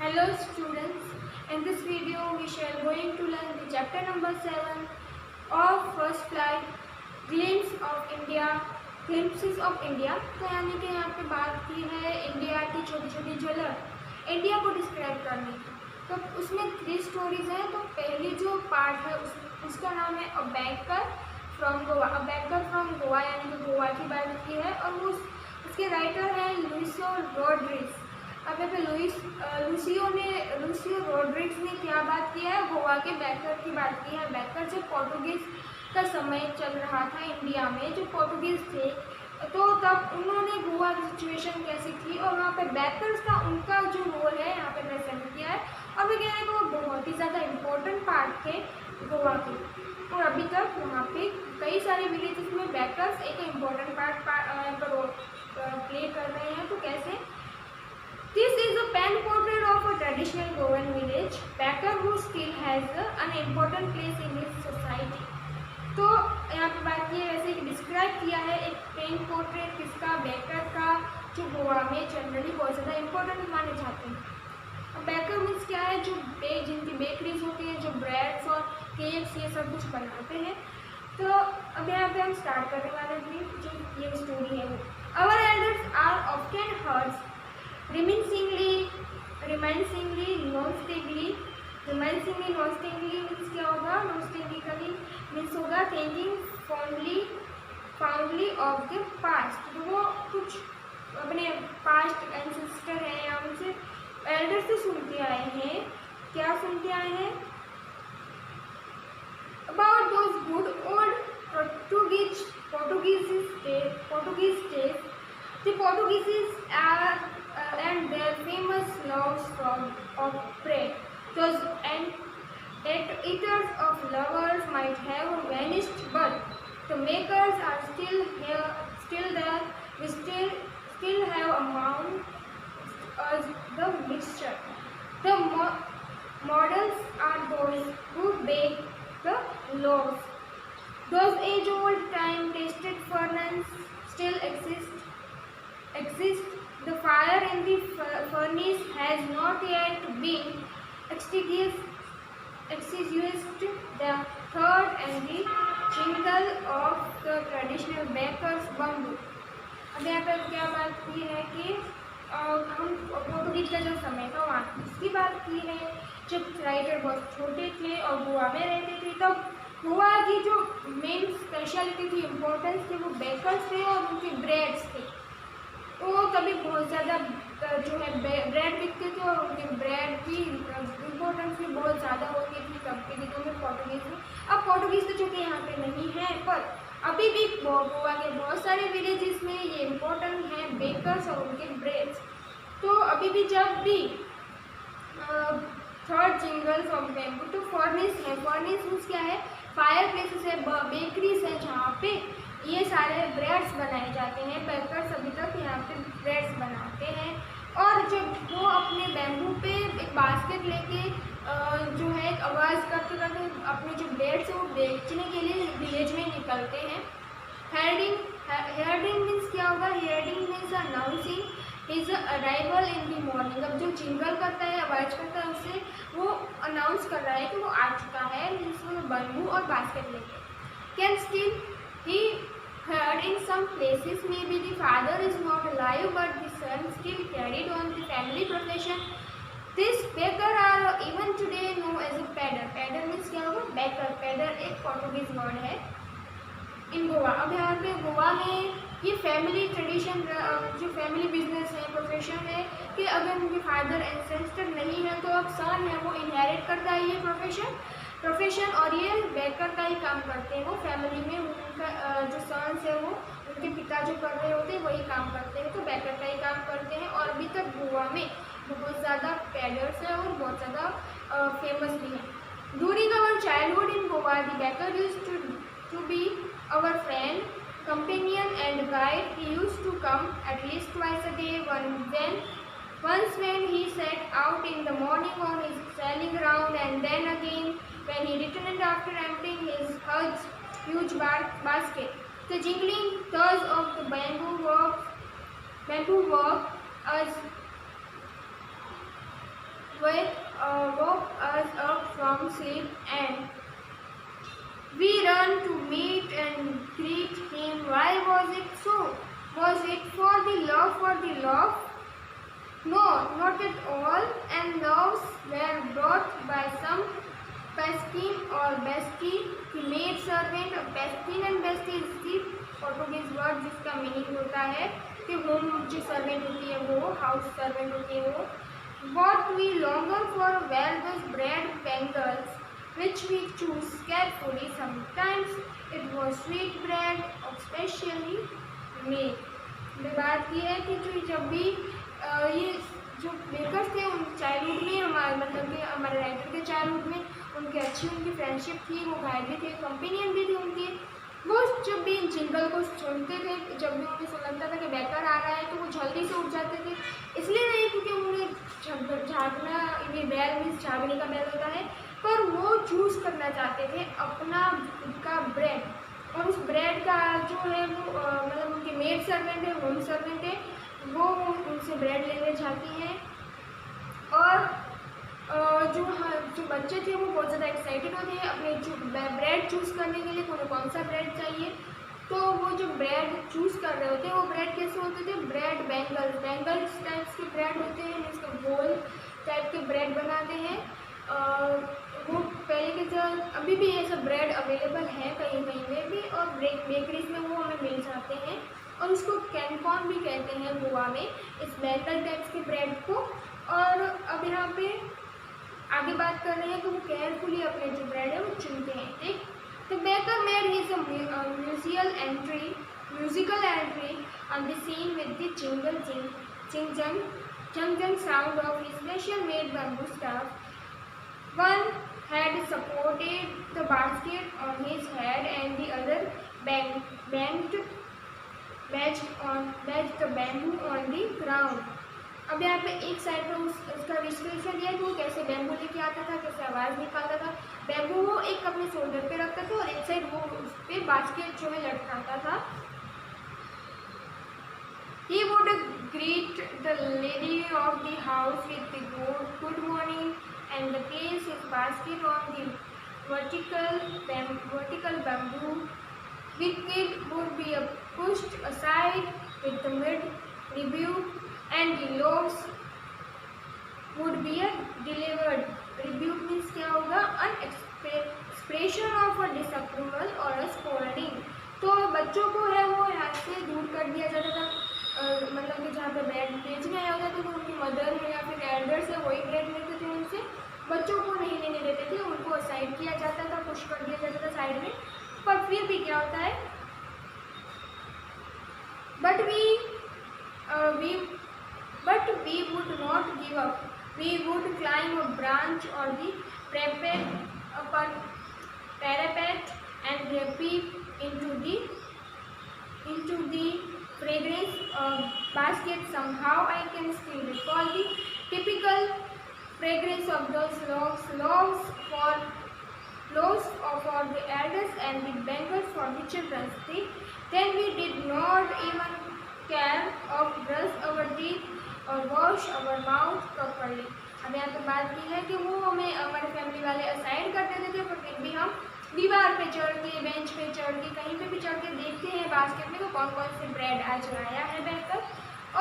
Hello students, in this video we shall going to learn the chapter number 7 of first flight, glimpses of India। तो यानी कि यहाँ पे बात की है इंडिया की छोटी छोटी झलक, इंडिया को डिस्क्राइब करने की। तो उसमें 3 स्टोरीज हैं। तो पहली जो पार्ट है उसका नाम है a banker from Goa. A banker from Goa यानी कि गोवा की बात की है और वो उसके राइटर हैं लुइसियो रोड्रिग्स। अब यहाँ पे लुइसियो रोड्रिग्स ने क्या बात किया है, गोवा के बैंकर की बात की है। बैंकर जब पोर्टुगीज का समय चल रहा था इंडिया में, जो पोर्टुगीज थे, तो तब उन्होंने गोवा की सिचुएशन कैसी थी और वहाँ पे बैंकर्स का उनका जो रोल है यहाँ पे प्रेजेंट किया है। और वे कह रहे हैं कि वो बहुत ही ज़्यादा इम्पोर्टेंट पार्ट थे गोवा के, और अभी तक वहाँ पे कई सारे विलेजेस में बैंकर्स एक इम्पोर्टेंट पार्ट रोल प्ले कर रहे हैं। तो कैसे? This is a pen portrait of a traditional Goan village backer who still has an important place in his society। तो यहाँ पे बात की है, वैसे डिस्क्राइब किया है एक पेन पोर्ट्रेट किसका, बैकर का, जो गोवा में जनरली बहुत ज़्यादा इम्पोर्टेंट माने जाते हैं। अब बैकर मीन्स क्या है, जो जिनकी बेकरीज होती हैं, जो ब्रेड्स और केक्स ये सब कुछ बनाते हैं। तो अब यहाँ पे हम स्टार्ट करने वाले हैं जो ये स्टोरी है वो। Our elders are often heard reminiscingly means क्या होगा? nostalgically मीन्स होगा thinking fondly of the past। तो वो कुछ अपने पास्ट एंसेस्टर हैं या उनसे एल्डर से सुनते आए हैं। क्या सुनते आए हैं? about those good old Portuguese days। The Portuguese are and their famous loves of bread. Those eaters of lovers might have vanished, but the makers are still there. We still have among us the mixture. The models are those who bake the loaves. Those age-old time-tested furnaces still exist. The fire in the furnace has not yet been extinguished. The third and the jingle of the traditional baker's bamboo। अब यहाँ पर क्या बात की है कि हम Portuguese का जो समय था वहाँ इसकी बात की है। जब राइटर बहुत छोटे थे और गोवा में रहते थे, तब गोवा की जो मेन स्पेशलिटी थी, इम्पोर्टेंस थे, वो बेकर्स थे और उनके ब्रेड्स थे। तो तभी बहुत ज़्यादा जो है ब्रेड बिकते थे और उनके ब्रेड की इम्पोर्टेंस भी बहुत ज़्यादा होती थी तब के दिनों में पोर्टुगीज़ में। अब पोर्टुगीज़ तो चूँकि यहाँ पे नहीं है, पर अभी भी गोवा के बहुत सारे विलेजेस में ये इम्पोर्टेंट हैं बेकर्स और उनके ब्रेड्स। तो अभी भी जब भी थर्ड जिंगल्स ऑफ बैम्बू, तो फर्नेस है। फर्नेस मीन्स क्या है? फायर प्लेसेस है, बेकरीज है जहाँ पे ये सारे ब्रेड्स बनाए जाते हैं। बेकर्स अभी तक यहाँ पे ब्रेड्स बनाते हैं और जब वो अपने बैम्बू पे एक बास्केट लेके जो है आवाज़ करते करते अपने जो ब्रेड्स है वो बेचने के लिए विलेज में निकलते हैं। हेयरडिंग मीन्स क्या होगा? Heralding means announcing his arrival in the morning. अब जो जिंगल करता है, आवाज़ करता है, उससे वो अनाउंस कर रहा है कि वो आ चुका है, मीन्स वो बैम्बू और बास्केट लेके। Can still he heard in some places maybe the father is not alive but the son still carried on the family profession. This baker are even today known as a pedder। pedder means क्या होगा? baker। pedder एक Portuguese word है इन गोवा। अब यहाँ पे गोवा में ये family tradition, जो फैमिली बिजनेस है, प्रोफेशन है कि अगर उनके फादर एंसेस्टर नहीं है तो अब सन है वो इनहेरिट करता है ये प्रोफेशन और ये बेकर का ही काम करते हैं। वो फैमिली में उनका जो सन्स है वो उनके पिता जो कर रहे होते हैं वही काम करते हैं, तो बेकर का ही काम करते हैं। और अभी तक गोवा में बहुत ज़्यादा पैडर्स हैं और बहुत ज़्यादा फेमस भी हैं। During our childhood in Goa the baker used to be our friend, companion and guide। He used to come at least twice a day, once when he set out in the morning on his sailing round, and then again when he returned after emptying his huge basket। The jingling thud of the bamboo work woke us up from sleep and we ran to meet and greet him. Why was it so? Was it for the love? No, not at all. And loves were brought by some paskin or bestie, the maid servant. Paskin and bestie is the Portuguese word जिसका meaning होता है कि home जो servant होती है वो, house servant होती है वो. What we longer for were those bread bangles which we choose carefully. Sometimes it was sweet bread of specially made. बात की है कि जो जब भी ये जो बेकर्स थे उन चाइल्डहुड में हमारे मतलब कि हमारे राइटर के चाइल्डहुड में उनकी अच्छी उनकी फ्रेंडशिप थी, वो गाइड भी थे, कंपेनियन भी थे उनके. वो जब भी इन जिंगल को सुनते थे, जब भी उन्हें लगता था कि बेकर आ रहा है तो वो जल्दी से उठ जाते थे. इसलिए नहीं क्योंकि उन्हें झाँकना, ये बैल मीन्स झाँकने का बैल होता है, पर वो चूज़ करना चाहते थे अपना उनका ब्रेड. और उस ब्रेड का जो है वो मतलब उनके मेड सर्वेंट है, होम सर्वेंट है, वो उनसे ब्रेड लेने जाती हैं. और जो बच्चे थे वो बहुत ज़्यादा एक्साइटेड होते हैं अपने जो ब्रेड चूज़ करने के लिए, उन्हें कौन सा ब्रेड चाहिए. तो वो जो ब्रेड चूज़ कर रहे होते हैं वो ब्रेड कैसे होते थे? ब्रेड बैंगल्स टाइप्स के ब्रेड होते हैं, जिसका गोल टाइप के ब्रेड बनाते हैं. वो पहले के जो अभी भी ये सब ब्रेड अवेलेबल है कहीं कहीं में भी, और बेकरीज में वो हमें मिल जाते हैं. और उसको कैनकॉन भी कहते हैं गोवा में, इस बैंगल टाइप्स के ब्रेड को. और अब यहाँ पे आगे बात कर रहे हैं कि वो केयरफुली अपने जो ब्रेड है वो चुनते हैं. ठीक, the baker made his musical entry on the scene with the चिंगजंग sound of his special made bamboo staff. One had supported the basket on his head and the other banged the bamboo on the ground. अब यहाँ पे एक side पे उसका description दिया कि वो कैसे बैम्बू लेके आता था, कैसे आवाज़ निकालता था. बैम्बू वो एक अपने शोल्डर पे रखता था और एक साइड वो उस पर बास्केट जो है लटकाता था. He would greet the lady of the house with the good morning and place his basket on the vertical bamboo. The kid would be pushed aside with the mid-rebuke and the loaves would be delivered. Rebuke means क्या होगा? An expression of a disapproval or a scolding. तो बच्चों को है वो यहाँ से दूर कर दिया जाता था. मतलब कि जहाँ पे ब्रेड बेचने आया होता था तो उनकी मदर है या फिर एल्डर्स है वही ब्रेड लेते थे उनसे. बच्चों को नहीं लेने देते थे, उनको साइड किया जाता था, पुश कर दिया जाता था साइड में. पर फिर भी क्या होता है, but we would not give up. We would climb a branch or the parapet and peep into the fragrance basket. Somehow I can still recall the typical fragrance of those loaves for the elders and the bangles for the children. Then we did not even care of brush our teeth और wash our mouth properly. अब यहाँ पे बात की है कि वो हमें हमारे फैमिली वाले असाइड कर देते थे, पर फिर भी हम दीवार पे चढ़ के, बेंच पे चढ़ के, कहीं पे भी चढ़ के देखते हैं बास्केट में तो कौन कौन से ब्रेड आज लाया है बेकर.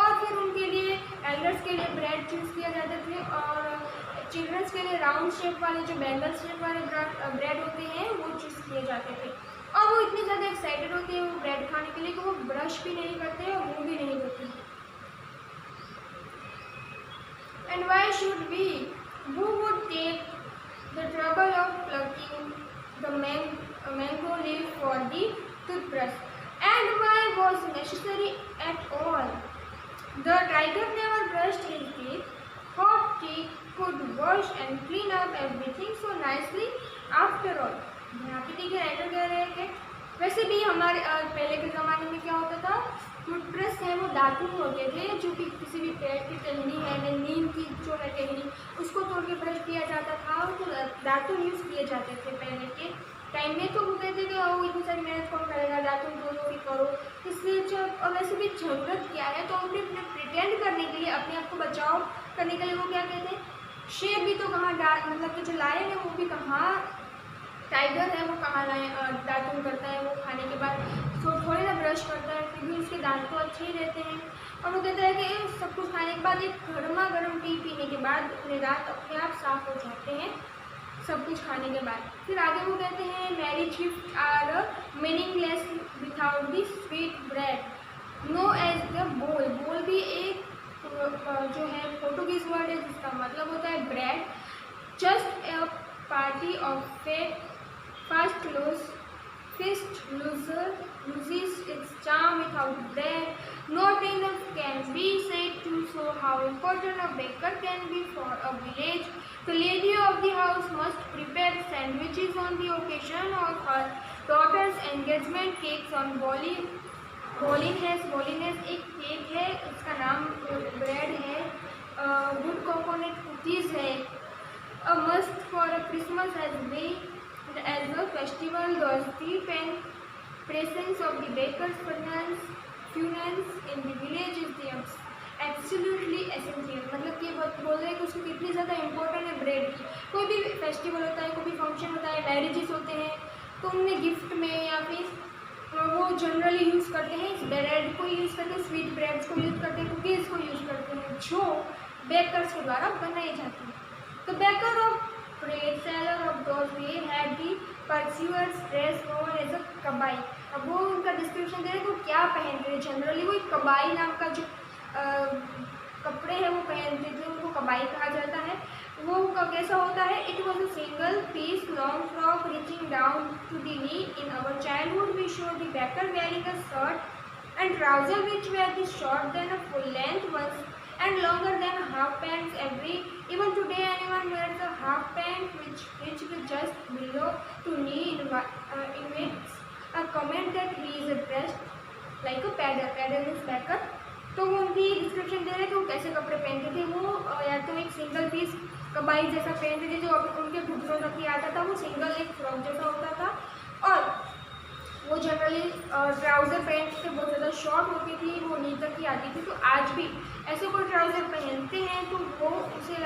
और फिर उनके लिए एल्डर्स के लिए ब्रेड चूज़ किया जाते थे और चिल्ड्रंस के लिए राउंड शेप वाले जो बैंगल शेप वाले ब्रेड होते हैं वो चूज़ किए जाते थे. और वो इतने ज़्यादा एक्साइटेड होते हैं वो ब्रेड खाने के लिए कि वो ब्रश भी नहीं करते और मुँह भी नहीं धोते. And why should we? Who would take the trouble of plucking the mango leaf for the toothbrush? And why was necessary at all? The tiger never brushed his teeth. Hot he could wash and clean up everything so nicely after all. यहाँ पे देखिए writer कह रहे हैं कि वैसे भी हमारे पहले के ज़माने में क्या होता था, टूथब्रश है वो दातुन होते थे, जो कि किसी भी पेड़ की टहनी है, नीम की जो है टहनी, उसको तोड़ के ब्रश किया जाता था और तो दातुन यूज़ किए जाते थे पहले के टाइम में. तो वो कहते थे कि वो इतनी सारी मेहनत कौन करेगा, दातुन दो भी करो. इसलिए जब और वैसे भी ज़रूरत क्या है, तो उन्हें प्रिटेंड करने के लिए, अपने आप को बचाव करने के लिए वो क्या कहते हैं, शेर भी तो कहाँ मतलब कि जो लायन है वो भी कहाँ, टाइगर है वो कहाँ दातुन करता है, वो खाने के बाद तो थोड़ी ना ब्रश करता है, फिर भी उसके दांत तो अच्छे ही रहते हैं। और वो कहता है कि सब कुछ खाने के बाद एक गर्मा गर्म टी पीने के बाद अपने दांत अपने आप साफ हो जाते हैं, सब कुछ खाने के बाद। फिर आगे वो कहते हैं marriage gift are meaningless without the sweet bread known as the bol. बोल भी एक जो है पोर्टुगीज वर्ड है जिसका मतलब होता है bread. Just a party of fate First loser loses its charm without bread. Not enough can be said to show how important a baker can be for a village. The lady of the house must prepare sandwiches on the occasion of her daughter's engagement. Cakes on Bolines एक cake है, इसका नाम bread है। Good coconut cookies है। A must for a Christmas as a festival, the steep and presence of the baker's funerals in the village is the absolutely essential। मतलब कि बोल रहे हैं कि उसको कितनी ज़्यादा इम्पोर्टेंट है ब्रेड की। कोई भी फेस्टिवल होता है, कोई भी फंक्शन होता है, मैरिजेस होते हैं, तो उनमें गिफ्ट में या फिर वो जनरली यूज़ करते हैं इस ब्रेड को यूज़ करते हैं, स्वीट ब्रेड्स को यूज़ करते हैं, कुकीज़ को यूज़ करते हैं जो बेकर्स के द्वारा बनाई जाती है। तो baker of bread seller of those days had the pursuers dress known as a कबाई। अब वो उनका डिस्क्रिप्शन दे रहे हैं वो क्या पहनते थे। जनरली वो एक कबाई नाम का जो कपड़े हैं वो पहनते थे, उनको कबाई कहा जाता है। वो कैसा होता है? It was a single piece long frock reaching down to the knee. In our childhood we show the baker wearing a shirt and trouser which were the short than a full length ones and longer than half pants every. Even today anyone wears a half pant which reaches just below to knee invites a comment that he is dressed like a pedder. Pedder is backer। तो वो उनकी description दे रहे हैं कि वो कैसे कपड़े पहनते थे। वो या तो एक सिंगल पीस कबाई जैसा पहनते थे जो उनके घुटनों तक ही आता था, वो सिंगल एक फ्रॉक जैसा होता था। और वो जनरली ट्राउज़र पैंट से बहुत ज़्यादा शॉर्ट होती थी, वो नी तक ही आती थी। तो आज भी ऐसे कोई ट्राउज़र पहनते हैं तो वो उसे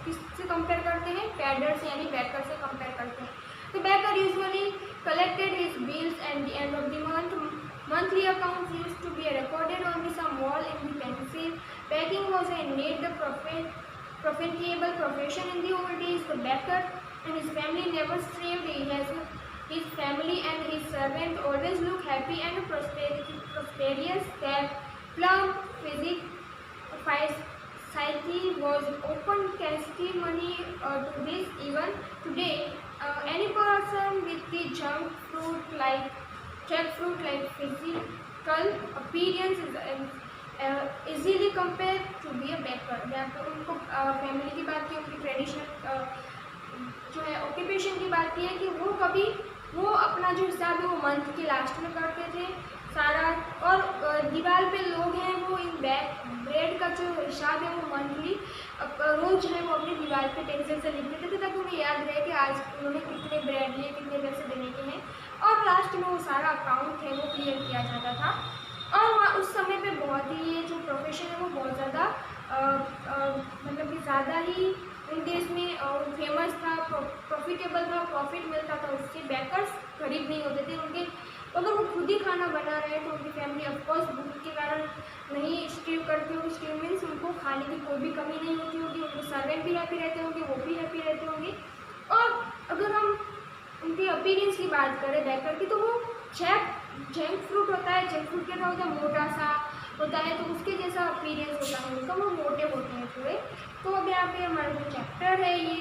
किससे कंपेयर करते हैं? पैडर से, यानी बैकर से कंपेयर करते हैं। तो baker usually collected his bills at the end of the month. Monthly accounts used to be recorded on some wall in the pencil. Baking was a need the profitable profession in the old days. The baker and his family never strayed. His family and his servant always look happy and prosperous. Their plump physique, psyche was open testimony to this. Even today, any person with the jackfruit like physical appearance is easily compared to be a baker। या तो उनको family की बात की, उनकी traditional जो है occupation की बात की है कि वो अपना जो हिसाब है वो मंथ के लास्ट में करते थे सारा। और दीवार पे लोग हैं वो इन ब्रेड का जो हिसाब है वो मंथली रोज़ जो है वो अपनी दीवार पे पेंसिल से लिख देते थे ताकि उन्हें याद रहे कि आज उन्होंने कितने ब्रेड लिए, कितने पैसे देने के हैं। और लास्ट में वो सारा अकाउंट है वो क्लियर किया जाता था। और वहाँ उस समय पे बहुत ही ये जो प्रोफेशन है वो बहुत ज़्यादा मतलब कि ज़्यादा ही इन देश में फेमस था, प्रॉफिटेबल था, प्रॉफिट मिलता था उससे। बैकर्स गरीब नहीं होते थे। उनके अगर वो खुद ही खाना बना रहे हैं तो उनकी फैमिली ऑफकोर्स भूख के कारण नहीं स्टीव करती होगी। स्टीव मीन्स उनको खाने की कोई भी कमी नहीं होती होगी, उनके सर्वेंट भी हैप्पी रहते होंगे, वो भी हैप्पी रहते होंगे। और अगर हम उनके अपीयरेंस की बात करें बैकर की, तो वो जैक फ्रूट होता है। जैक फ्रूट कैसा होता है? मोटा सा होता है, तो उसके जैसा अपीयरेंस होता है उनका, वो मोटे होते हैं पूरे। तो अब यहाँ पे हमारा जो चैप्टर है ये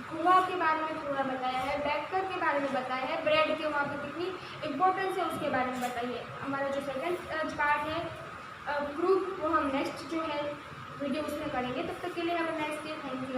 गोवा के बारे में पूरा बताया है, बैकर के बारे में बताया है, ब्रेड के वहाँ पे कितनी इम्पोर्टेंस है उसके बारे में बताइए। हमारा जो सेकंड पार्ट है प्रूफ, वो हम नेक्स्ट जो है वीडियो उसमें करेंगे। तब तक के लिए हमें नेक्स्ट डे थैंक यू।